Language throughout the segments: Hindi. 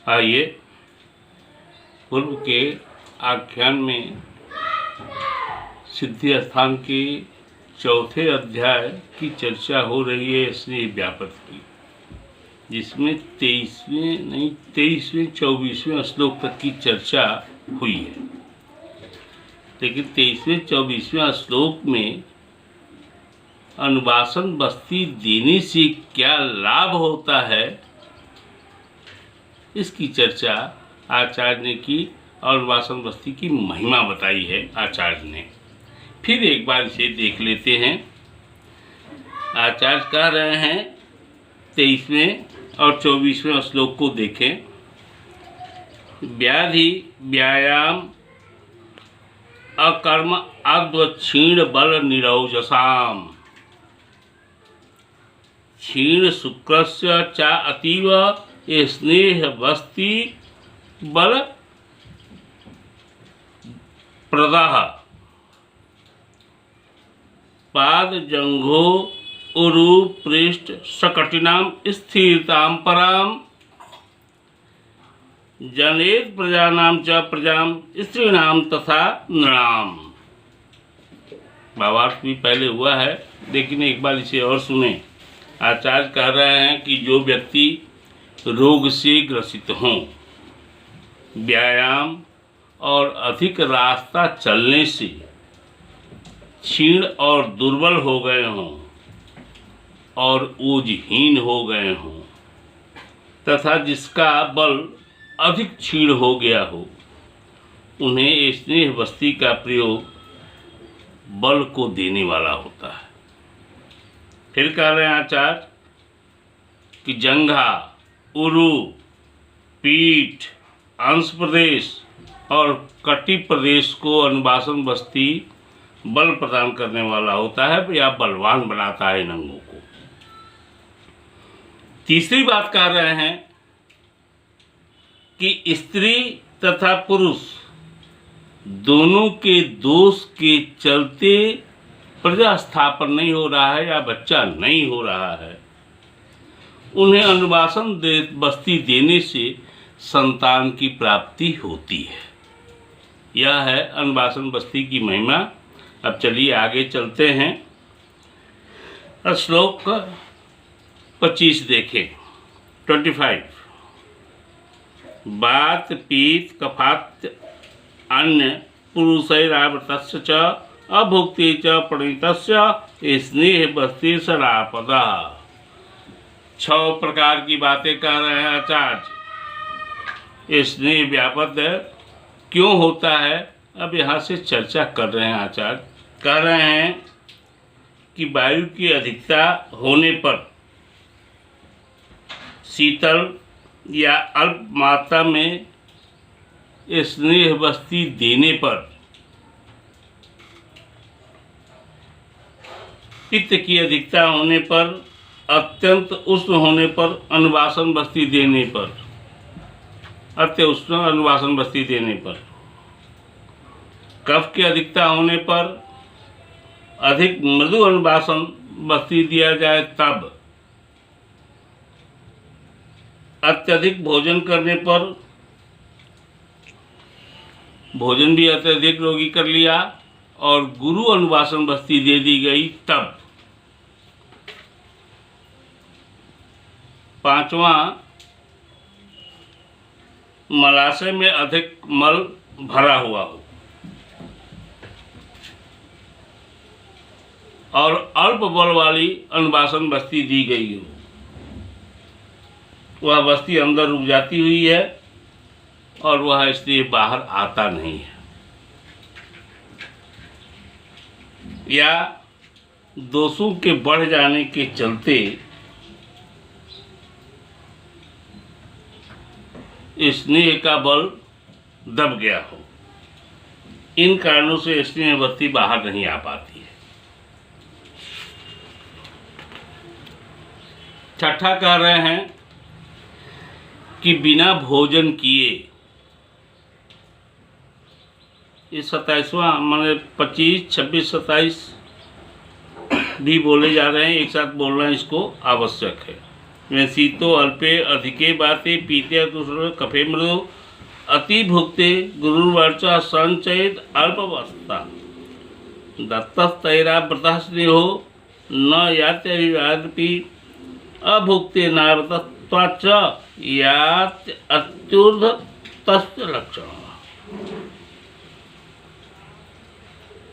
आइए पूर्व के आख्यान में सिद्धि स्थान के चौथे अध्याय की चर्चा हो रही है स्नेह व्यापक की, जिसमें 23वें 24वें श्लोक तक की चर्चा हुई है। लेकिन 23वें 24वें श्लोक में अनुवासन बस्ती देने से क्या लाभ होता है, इसकी चर्चा आचार्य ने की और अनुवासन बस्ती की महिमा बताई है आचार्य ने। फिर एक बार इसे देख लेते हैं। आचार्य कह रहे हैं 23वें और 24वें श्लोक को देखें। व्याधि व्यायाम अकर्म अद्वक्षीण बल निरौजसाम क्षीण शुक्रस्य च अतीव स्नेह बस्ती बल प्रदाह पाद जंघो उरु पृष्ठ सकटिनाम स्थिरताम पराम जनेत प्रजानाम च प्रजाम स्त्रीणाम तथा नृणाम। भावार्थ भी पहले हुआ है, लेकिन एक बार इसे और सुने। आचार्य कह रहे हैं कि जो व्यक्ति रोग से ग्रसित हों, व्यायाम और अधिक रास्ता चलने से क्षीण और दुर्बल हो गए हों और ओजहीन हो गए हों, तथा जिसका बल अधिक क्षीण हो गया हो, उन्हें स्नेह बस्ती का प्रयोग बल को देने वाला होता है। फिर कह रहे हैं आचार्य कि जंघा, उरु, पीठ, अंश प्रदेश और कटी प्रदेश को अनुवासन बस्ती बल प्रदान करने वाला होता है या बलवान बनाता है इन अंगों को। तीसरी बात कह रहे हैं कि स्त्री तथा पुरुष दोनों के दोष के चलते प्रजा स्थापन नहीं हो रहा है या बच्चा नहीं हो रहा है, उन्हें अनुवासन बस्ती देने से संतान की प्राप्ति होती है। यह है अनुवासन बस्ती की महिमा। अब चलिए आगे चलते हैं। श्लोक 25 देखें। 25 वात पीत कफात अन्य पुरुषैरावृतस्य च अभुक्ति च प्रणीतस्य स्नेह बस्ती सरापदा। 6 प्रकार की बातें कह रहे हैं आचार्य। स्नेह व्यापक क्यों होता है, अब यहाँ से चर्चा कर रहे हैं आचार्य। कह रहे हैं कि वायु की अधिकता होने पर, शीतल या अल्प मात्रा में स्नेह बस्ती देने पर, पित्त की अधिकता होने पर, अत्यंत उष्ण होने पर, अनुवासन बस्ती देने पर, अत्य उष्ण अनुवासन बस्ती देने पर, कफ की अधिकता होने पर, अधिक मृदु अनुवासन बस्ती दिया जाए तब, अत्यधिक भोजन करने पर, भोजन भी अत्यधिक रोगी कर लिया और गुरु अनुवासन बस्ती दे दी गई तब, 5वां मलाशय में अधिक मल भरा हुआ हो और अल्प बल वाली अनुवासन बस्ती दी गई हो, वह बस्ती अंदर रुक जाती हुई है और वह इसलिए बाहर आता नहीं है, या दोषों के बढ़ जाने के चलते स्नेह का बल दब गया हो। इन कारणों से स्नेह बस्ती बाहर नहीं आ पाती है। 6ठा कह रहे हैं कि बिना भोजन किए, ये 27वां मैंने 25, 26, 27 भी बोले जा रहे हैं, एक साथ बोलना इसको आवश्यक है। में शीतो अल्पे अधिके बाते पीते दूसरे कफे मृदु अति भुक्ते गुरुवर्चा संचयित अल्पवस्था दत्तस्तैरा व्रतः स्नेहो न यात्यभिवादपि अभुक्ते नाव्रतत्वाच्च यात् अत्युर्ध तस्य लक्षण।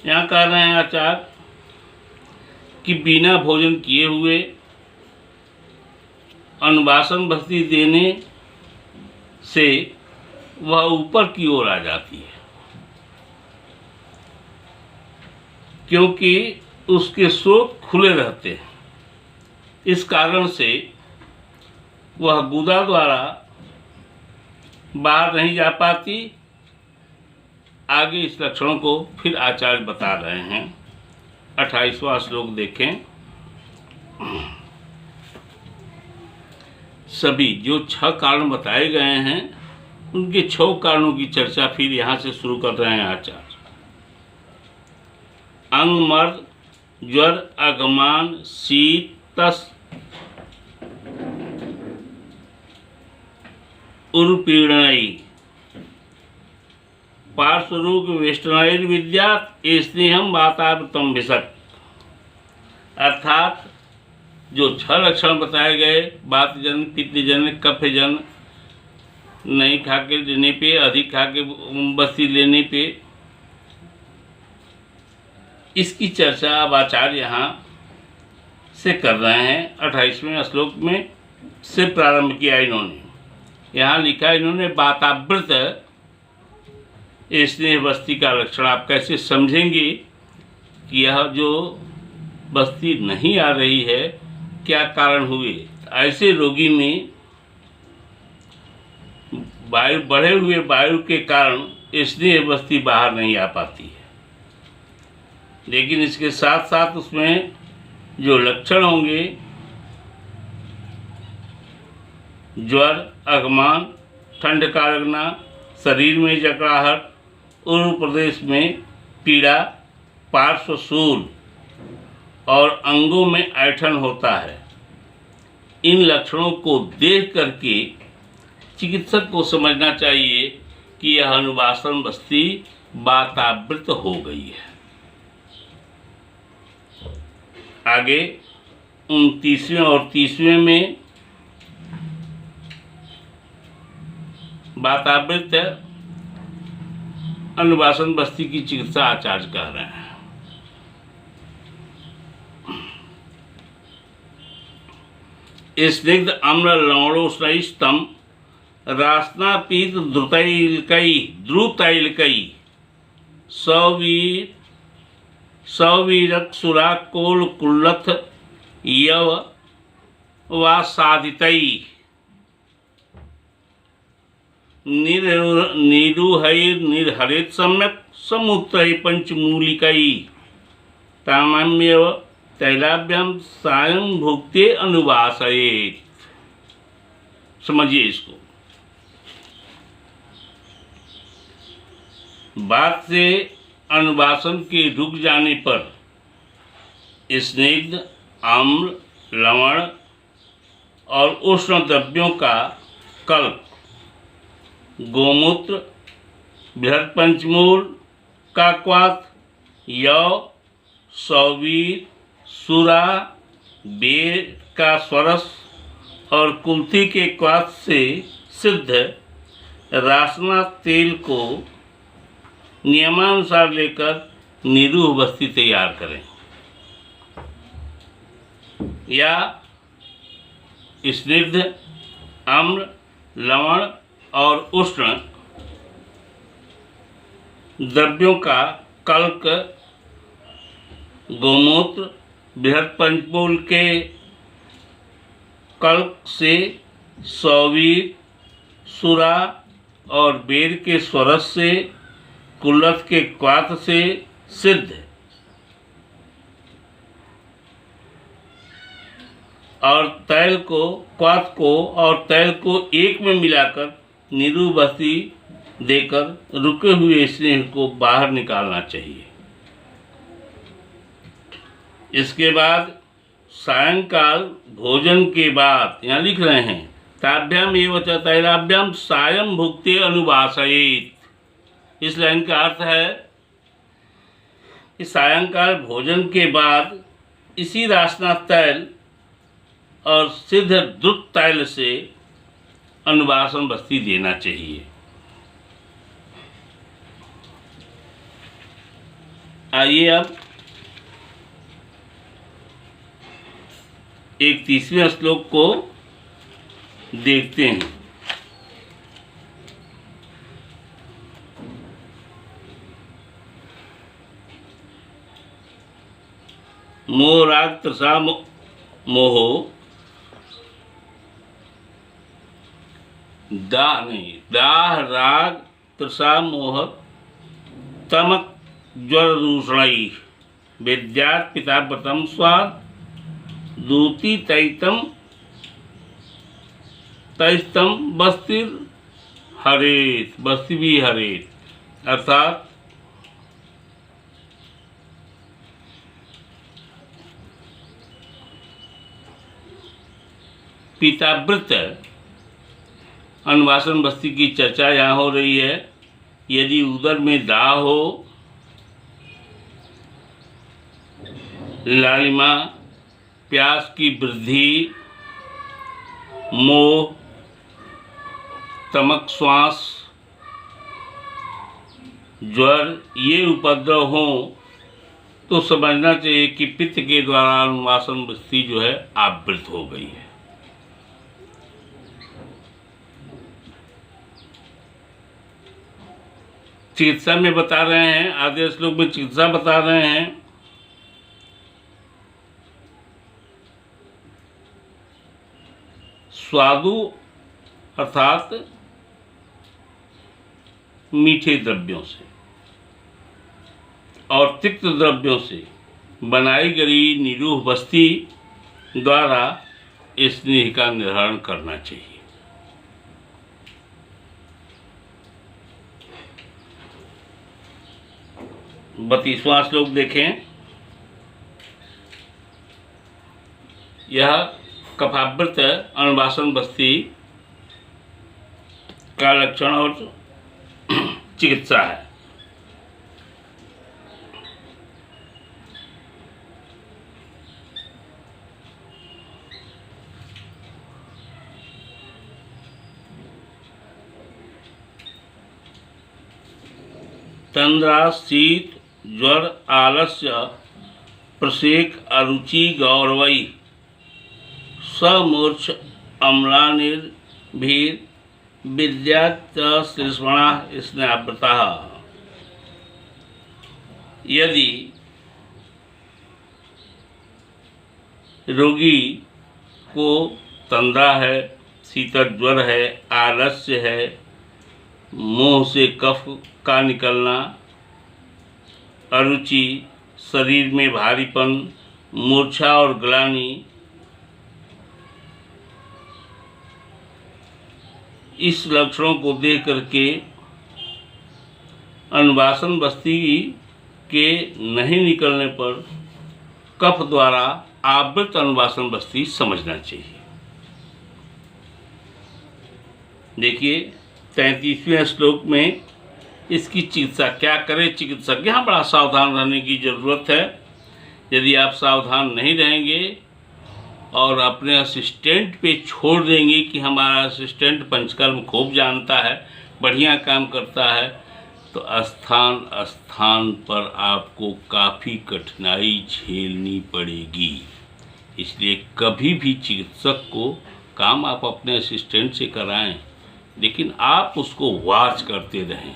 यहाँ कह रहे हैं आचार्य कि बिना भोजन किए हुए अनुवासन बस्ती देने से वह ऊपर की ओर आ जाती है, क्योंकि उसके स्रोत खुले रहते हैं। इस कारण से वह गुदा द्वारा बाहर नहीं जा पाती। आगे इस लक्षणों को फिर आचार्य बता रहे हैं। 28वां श्लोक देखें। सभी जो 6 कारण बताए गए हैं उनके 6 कारणों की चर्चा फिर यहाँ से शुरू कर रहे हैं आचार्य। अंग मर्द ज्वर अगमान शीत तस उर्पीड़नई पार्श्वरोग वेष्टनैर्विद्यात् स्नेहम वातावृतम भिषक। अर्थात जो 6 लक्षण बताए गए, वातजन पित्तजन कफजन नहीं खा के लेने पे, अधिक खा के बस्ती लेने पे, इसकी चर्चा अब आचार्य यहाँ से कर रहे हैं। 28वें श्लोक में से प्रारंभ किया इन्होंने। यहाँ लिखा इन्होंने वातावृत स्नेह बस्ती का लक्षण। आप कैसे समझेंगे कि यह जो बस्ती नहीं आ रही है क्या कारण हुए? ऐसे रोगी में वायु बढ़े हुए वायु के कारण स्नेह बस्ती बाहर नहीं आ पाती है। लेकिन इसके साथ साथ उसमें जो लक्षण होंगे, ज्वर अगमान, ठंड का लगना, शरीर में जकड़ाहट, उर्व प्रदेश में पीड़ा, पार्श्वशूल और अंगों में ऐंठन होता है। इन लक्षणों को देख करके चिकित्सक को समझना चाहिए कि यह अनुवासन बस्ती वातावृत हो गई है। आगे 29वें और 30वें में वातावृत अनुवासन बस्ती की चिकित्सा आचार्य कर रहे हैं। स्निग्ध अम्ल लवणोष्णस्तम रासना पीत द्रुतैलकई सवीरक सुराकोल कुल्लथ यव वा साधितई निरुहैर्निर्हरेत् सम्यक् समुत्रै पंचमूलिकै ताम्येव तैलाभ्याम सायं भुक्ते अनुवासयेत्। समझिए इसको। बात से अनुवासन के रुक जाने पर स्निग्ध आम्ल लवण और उष्ण द्रव्यों का कल्प, गोमूत्र, बृहद पंचमूल का क्वाथ, यव, सौवीर, सुरा, बेर का स्वरस और कुल्थी के क्वाथ से सिद्ध रासना तेल को नियमानुसार लेकर निरूह बस्ती तैयार करें या स्निग्ध अम्ल लवण और उष्ण द्रव्यों का कल्क, गोमूत्र, बृहद पंचमूल के कल्क से, सौवीर, सुरा और बेर के स्वरस से, कुल्लथ के क्वाथ से सिद्ध और तैल को, क्वाथ को और तैल को एक में मिलाकर निरूह बस्ती देकर रुके हुए स्नेह को बाहर निकालना चाहिए। इसके बाद सायंकाल भोजन के बाद, यहाँ लिख रहे हैं ताभ्याम एवं च तैलाभ्याम सायं भुक्ते अनुवासयेत। इस लाइन का अर्थ है कि सायंकाल भोजन के बाद इसी रासना तैल और सिद्ध द्रुत तैल से अनुवासन बस्ती देना चाहिए। आइए अब एक 30वें श्लोक को देखते हैं। मोह राग तृषा मोहो दाह राग तृषा मोह तमक ज्वर दूषणई विद्यात् पिता व्रतम स्वाद दूती तैतम तैस्तम बस्तिर हरेत, बस्ती भी हरेत। अर्थात पिताव्रत अनुवासन बस्ती की चर्चा यहाँ हो रही है। यदि उदर में दाह हो, लालिमा, प्यास की वृद्धि, मोह, तमक, श्वास, ज्वर, ये उपद्रव हों तो समझना चाहिए कि पित्त के द्वारा अनुवासन बस्ती जो है आवृत हो गई है। चिकित्सा में बता रहे हैं, आधे श्लोक में चिकित्सा बता रहे हैं। स्वादु अर्थात मीठे द्रव्यों से और तिक्त द्रव्यों से बनाई गई निरूह बस्ती द्वारा स्नेह का निर्धारण करना चाहिए। 32वां श्लोक देखें। यह कफाव्रत अनुवासन बस्ती का लक्षण और चिकित्सा है। तंद्रा, शीत, ज्वर, आलस्य, प्रसेक, अरुचि, गौरवई, समूर्छ, अम्लानिर्भीर, विद्यात् श्लेष्मणा स्नाव्रतः। यदि रोगी को तंद्रा है, शीतल ज्वर है, आलस्य है, मुंह से कफ का निकलना, अरुचि, शरीर में भारीपन, मूर्छा और ग्लानि, इस लक्षणों को देख करके अनुवासन बस्ती के नहीं निकलने पर कफ द्वारा आवृत अनुवासन बस्ती समझना चाहिए। देखिए 33वें श्लोक में इसकी चिकित्सा क्या करे चिकित्सक, यहाँ बड़ा सावधान रहने की ज़रूरत है। यदि आप सावधान नहीं रहेंगे और अपने असिस्टेंट पे छोड़ देंगे कि हमारा असिस्टेंट पंचकर्म खूब जानता है, बढ़िया काम करता है, तो स्थान स्थान पर आपको काफ़ी कठिनाई झेलनी पड़ेगी। इसलिए कभी भी चिकित्सक को काम आप अपने असिस्टेंट से कराएं, लेकिन आप उसको वॉच करते रहें,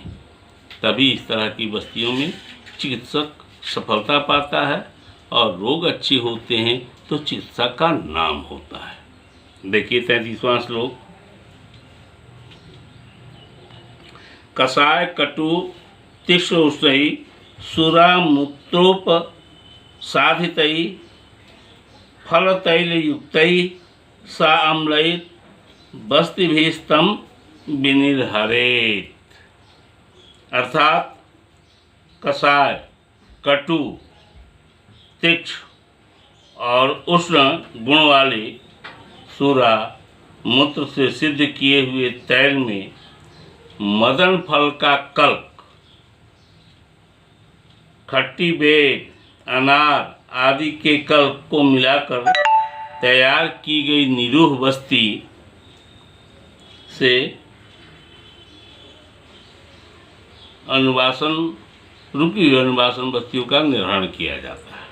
तभी इस तरह की बस्तियों में चिकित्सक सफलता पाता है और रोग अच्छे होते हैं तो चिकित्सा का नाम होता है। देखिए 33वां श्लोक। कषाय कटु तीक्ष्णोष्णै सुरा मूत्रोप साधितै फलतैलयुक्तै सा अम्लैत् बस्तिभिस्तम विनिर्हरेत्। अर्थात कषाय, कटु, तीक्ष्ण और उष्ण गुण वाले सूरा मूत्र से सिद्ध किए हुए तैल में मदन फल का कल्क, खट्टी बेर, अनार आदि के कल्क को मिलाकर तैयार की गई निरूह बस्ती से अनुवासन रुकी हुई अनुवासन बस्तियों का निर्माण किया जाता है।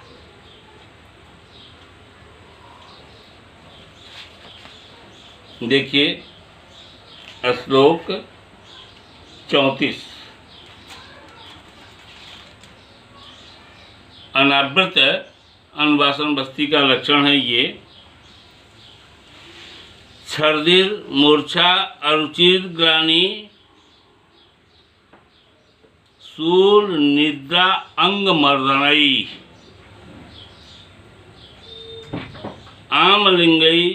देखिए श्लोक 34। अनावृत अनुवासन बस्ती का लक्षण है ये छर्दिर, मूर्छा, अरुचिर, ग्लानि, शूल, निद्रा, अंग मर्दनई, आमलिंगई,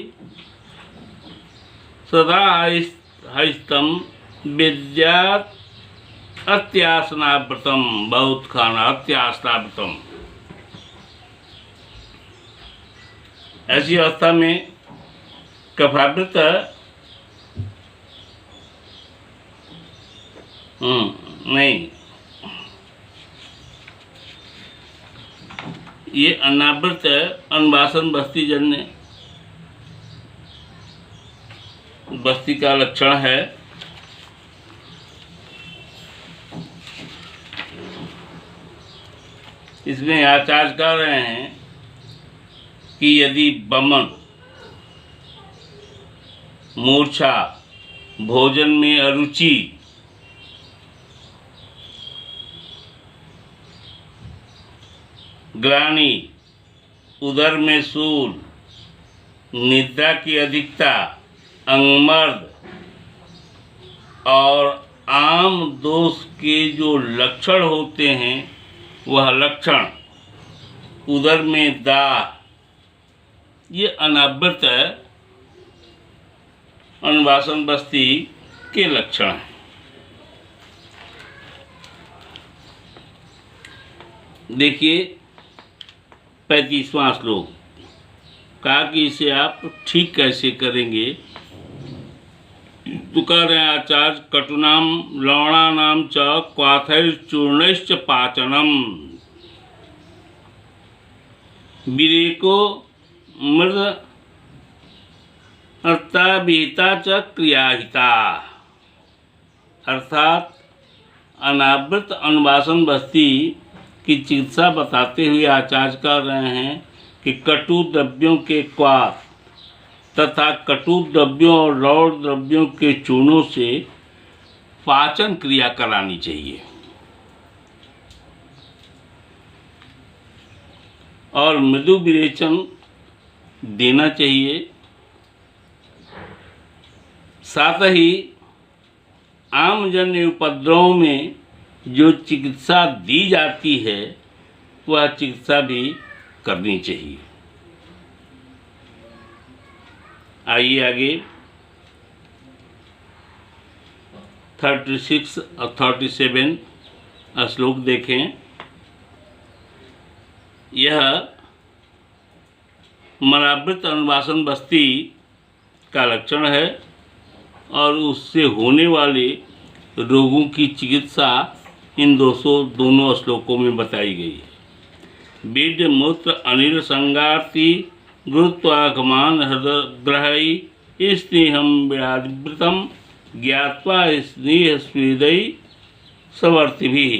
सदा हस्तम विद्यात अत्यासनाव्रतम, बहुत खाना अत्यासनाव्रतम। ऐसी अवस्था में कफावृत नहीं, ये अनावृत अनुवासन बस्ती जन्य बस्ती का लक्षण है। इसमें आचार्य कह रहे हैं कि यदि बमन, मूर्छा, भोजन में अरुचि, ग्लानि, उदर में शूल, निद्रा की अधिकता, अंगमर्द और आम दोष के जो लक्षण होते हैं वह लक्षण, उदर में दाह, ये अनावृत अनुवासन बस्ती के लक्षण हैं। देखिए 35वां श्लोक कहा कि इसे आप ठीक कैसे करेंगे। तो कह रहे हैं आचार्य कटुनाम लवणानाम च क्वाथैर्चूर्णैश्च पाचनम विरेको मृद विहिता च क्रियाहिता। अर्थात अनावृत अनुवासन बस्ती की चिकित्सा बताते हुए आचार्य कर रहे हैं कि कटु द्रव्यों के क्वाथ तथा कटु द्रव्यों और लौट द्रव्यों के चूर्णों से पाचन क्रिया करानी चाहिए और मृदु विरेचन देना चाहिए। साथ ही आमजन्य उपद्रव में जो चिकित्सा दी जाती है वह चिकित्सा भी करनी चाहिए। आइए आगे 36 और 37 श्लोक देखें। यह मलावृत अनुवासन बस्ती का लक्षण है और उससे होने वाले रोगों की चिकित्सा इन दोनों श्लोकों में बताई गई है। बीज मूत्र अनिल संगाति गुरुत्वागमान हृदय स्नेहम विरावृतम ज्ञात्वा स्नेह स्वीदय सवर्तिभिः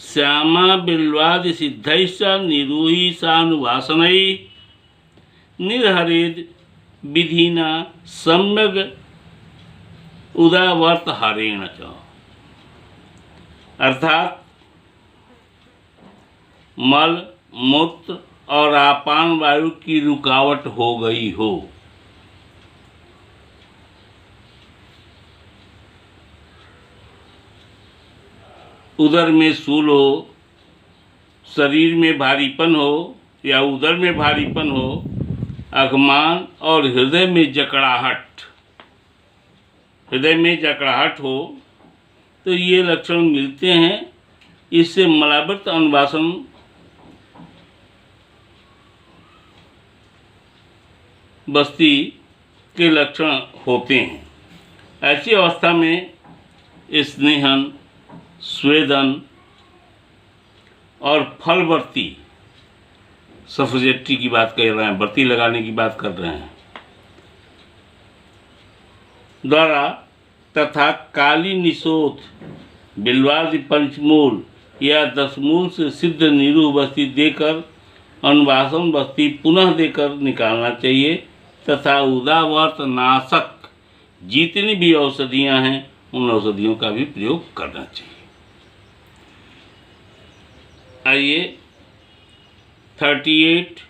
श्यामा बिल्वादि सिद्धैश्च निरूही सानुवासनै निर्हरेद विधिना सम्यग उदावर्त हरेण च। अर्थात मल मूत्र और आपान वायु की रुकावट हो गई हो, उदर में शूल हो, शरीर में भारीपन हो या उदर में भारीपन हो, अगमान और हृदय में जकड़ाहट हो, तो ये लक्षण मिलते हैं। इससे मलावृत अनुवासन बस्ती के लक्षण होते हैं। ऐसी अवस्था में स्नेहन, स्वेदन और फलवर्ती सफेजेट्री की बात कर रहे हैं, बत्ती लगाने की बात कर रहे हैं, द्वारा तथा काली निशोथ, बिल्वादि पंचमूल या 10 मूल से सिद्ध निरूह बस्ती देकर अनुवासन बस्ती पुनः देकर निकालना चाहिए तथा उदावर्त नाशक जितनी भी औषधियां हैं उन औषधियों का भी प्रयोग करना चाहिए। आइए 38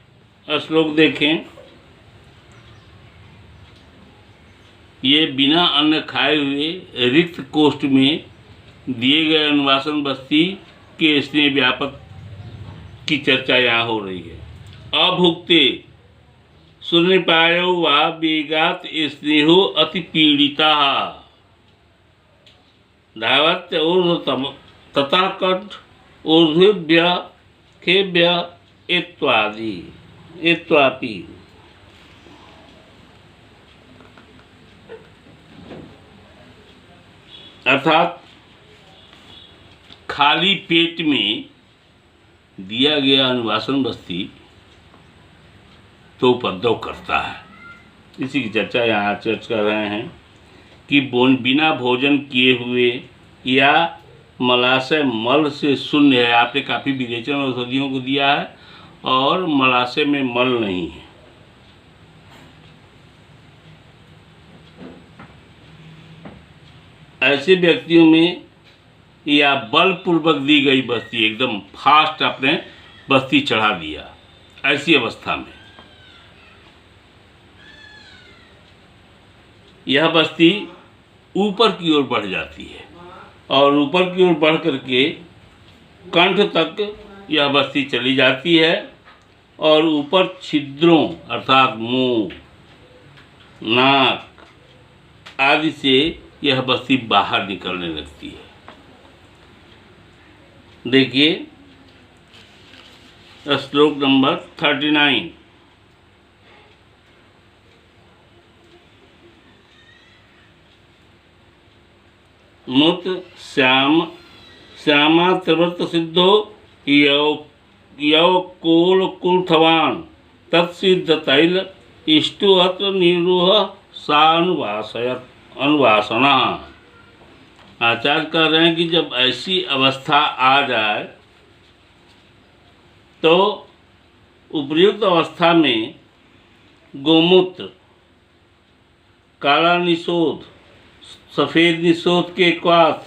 श्लोक देखें। ये बिना अन्न खाए हुए रिक्त कोष्ठ में दिए गए अनुवासन बस्ती के स्नेह व्यापक की चर्चा यहाँ हो रही है। अभुक्ते सुनिपायो वा वेगात स्नेहो अति पीड़िता धावत्य ऊर्ध्वतम तथा कंठ ऊर्ध्वेभ्य खेभ्य इत्यादि इत्यापि। अर्थात खाली पेट में दिया गया अनुवासन बस्ती तो उपद्रव करता है। इसी की चर्चा यहाँ चर्चा कर रहे हैं कि बिना भोजन किए हुए या मलाशय मल से शून्य है। आपने काफ़ी विरेचन औषधियों को दिया है और मलाशय में मल नहीं है। ऐसे व्यक्तियों में या बलपूर्वक दी गई बस्ती, एकदम फास्ट आपने बस्ती चढ़ा दिया, ऐसी अवस्था में यह बस्ती ऊपर की ओर बढ़ जाती है और ऊपर की ओर बढ़ करके कंठ तक यह बस्ती चली जाती है और ऊपर छिद्रों अर्थात मुंह, नाक आदि से यह बस्ती बाहर निकलने लगती है। देखिए श्लोक नंबर 39। मुत श्यामा त्रिव्रत सिद्धो यव कोल कुलथवान तत्सिद्ध तैल इष्टु अत्र निरूह सानुवासयत अनुवासना। आचार्य कह रहे हैं कि जब ऐसी अवस्था आ जाए तो उपयुक्त अवस्था में गोमूत्र, काला निशोध, सफ़ेद निशोध के क्वाथ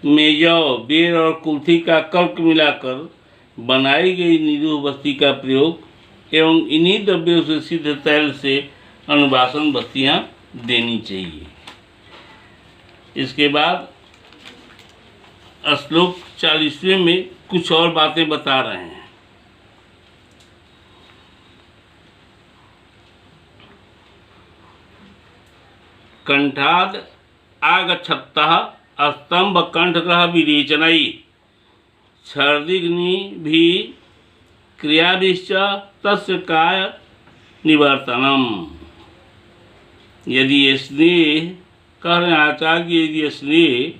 में जौ, बेर और कुल्थी का कल्क मिलाकर बनाई गई निरूह बस्ती का प्रयोग एवं इन्हीं द्रव्यों से सिद्ध तैल से अनुवासन बस्तियां देनी चाहिए। इसके बाद श्लोक 40वें में कुछ और बातें बता रहे हैं। कंठाद आगच्छतः स्तंभ कंठग्रह विरेचनई छर्दिग्नि भी क्रियाभिश्च तस्य काय निवर्तनम। यदि स्नेह कह रहे हैं आचार्य, यदि स्नेह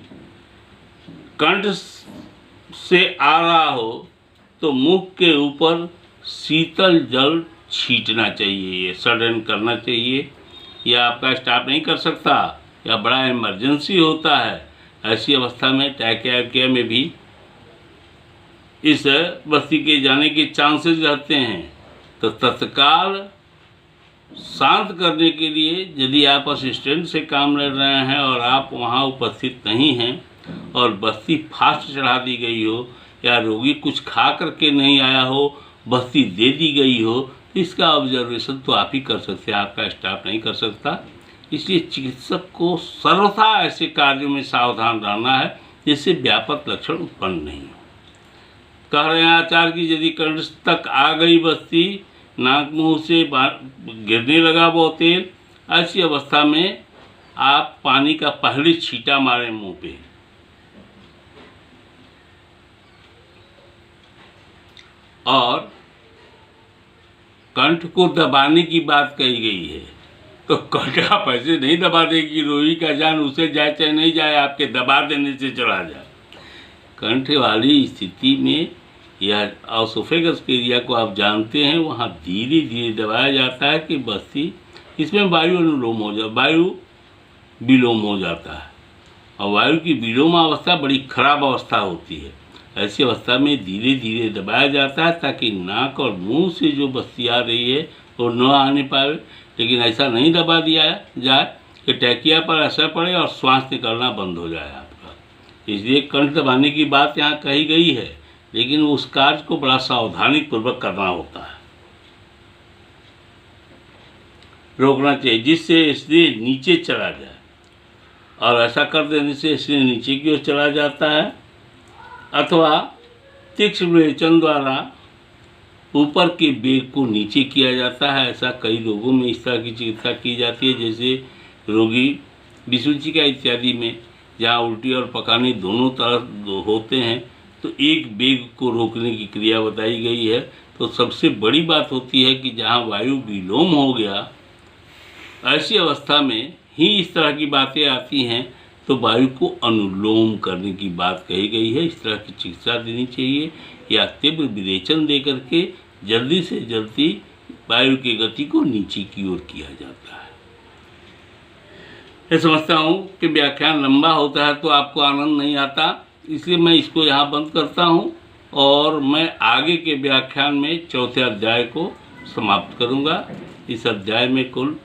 कंठ से आ रहा हो तो मुख के ऊपर शीतल जल छींटना चाहिए, सडन करना चाहिए। या आपका स्टाफ नहीं कर सकता या बड़ा इमरजेंसी होता है, ऐसी अवस्था में टैकिया में भी इस बस्ती के जाने के चांसेस रहते हैं। तो तत्काल शांत करने के लिए यदि आप असिस्टेंट से काम ले रहे हैं और आप वहाँ उपस्थित नहीं हैं और बस्ती फास्ट चढ़ा दी गई हो या रोगी कुछ खा करके नहीं आया हो, बस्ती दे दी गई हो, तो इसका ऑब्जर्वेशन तो आप ही कर सकते हैं, आपका स्टाफ नहीं कर सकता। इसलिए चिकित्सक को सर्वथा ऐसे कार्यों में सावधान रहना है जिससे व्यापक लक्षण उत्पन्न नहीं हो। कह रहे हैं आचार्य की यदि कंठ तक आ गई बस्ती, नाक मुंह से गिरने लगा वो तेल, ऐसी अवस्था में आप पानी का पहले छींटा मारें मुंह पे और कंठ को दबाने की बात कही गई है, तो कंठ आप ऐसे नहीं दबा दें कि रोगी का जान उसे जाए चाहे नहीं जाए, आपके दबा देने से चला जाए। कंठ वाली स्थिति में या ऑसोफेगस के एरिया को आप जानते हैं, वहाँ धीरे धीरे दबाया जाता है कि बस्ती इसमें वायु अनुलोम हो जाए, वायु विलोम हो जाता है। और वायु की विलोम अवस्था बड़ी खराब अवस्था होती है। ऐसी अवस्था में धीरे धीरे दबाया जाता है ताकि नाक और मुंह से जो बस्ती आ रही है वो न आने पाए। लेकिन ऐसा नहीं दबा दिया जाए कि टैकिया पर असर पड़े और श्वास निकलना बंद हो जाए आपका। इसलिए कंठ दबाने की बात यहाँ कही गई है, लेकिन उस कार्य को बड़ा सावधानी पूर्वक करना होता है, रोकना चाहिए, जिससे इसलिए नीचे चला जाए। और ऐसा कर देने से इसलिए नीचे की ओर चला जाता है, अथवा तीक्ष्ण विवेचन द्वारा ऊपर के बेग को नीचे किया जाता है। ऐसा कई रोगों में इस तरह की चिकित्सा की जाती है, जैसे रोगी विसूचिका इत्यादि में, जहाँ उल्टी और पकाने दोनों तरह होते हैं, तो एक बेग को रोकने की क्रिया बताई गई है। तो सबसे बड़ी बात होती है कि जहाँ वायु विलोम हो गया, ऐसी अवस्था में ही इस तरह की बातें आती हैं, तो वायु को अनुलोम करने की बात कही गई है। इस तरह की चिकित्सा देनी चाहिए, या तीव्र विरेचन दे करके जल्दी से जल्दी वायु की गति को नीचे की ओर किया जाता है। मैं समझता हूँ कि व्याख्यान लंबा होता है तो आपको आनंद नहीं आता, इसलिए मैं इसको यहाँ बंद करता हूँ और मैं आगे के व्याख्यान में चौथे अध्याय को समाप्त करूँगा। इस अध्याय में कुल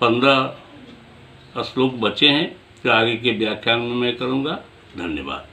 15 श्लोक बचे हैं, जो आगे के व्याख्यान में मैं करूँगा। धन्यवाद।